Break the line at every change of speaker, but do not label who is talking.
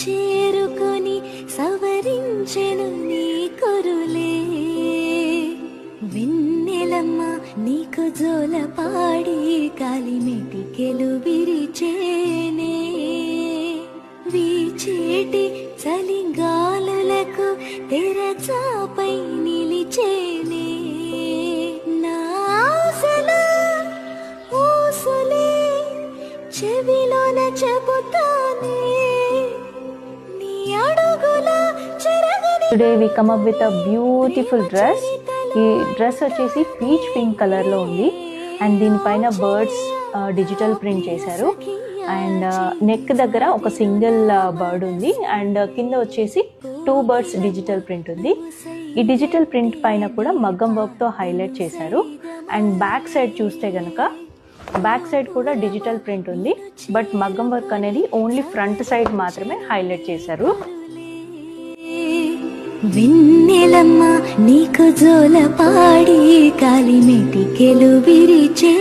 చేరుకొని సవరించెను నీ కొరులే వెన్నెలమ్మ నీకు జోల పాడి కాలిమెటికెలు విరిచేనే వీచేటి చలిగాలులకు తెరచాపై నిలిచేనే నా ఆశల ఊసులే చెవిలోన చెబుతానే నీ అడుగుల చెరగని.
Today we come up with a beautiful dress. ఈ డ్రెస్ వచ్చేసి పీచ్ పింక్ కలర్ లో ఉంది అండ్ దీనిపైన బర్డ్స్ డిజిటల్ ప్రింట్ చేశారు అండ్ నెక్ దగ్గర ఒక సింగిల్ బర్డ్ ఉంది అండ్ కింద వచ్చేసి 2 బర్డ్స్ డిజిటల్ ప్రింట్ ఉంది. ఈ డిజిటల్ ప్రింట్ పైన కూడా మగ్గం వర్క్ తో హైలైట్ చేశారు అండ్ బ్యాక్ సైడ్ చూస్తే గనక బ్యాక్ సైడ్ కూడా డిజిటల్ ప్రింట్ ఉంది బట్ మగ్గం వర్క్ అనేది ఓన్లీ ఫ్రంట్ సైడ్ మాత్రమే హైలైట్ చేశారు.
వెన్నెలమ్మ నీకు జోల పాడి కాలిమెటికెలు విరిచే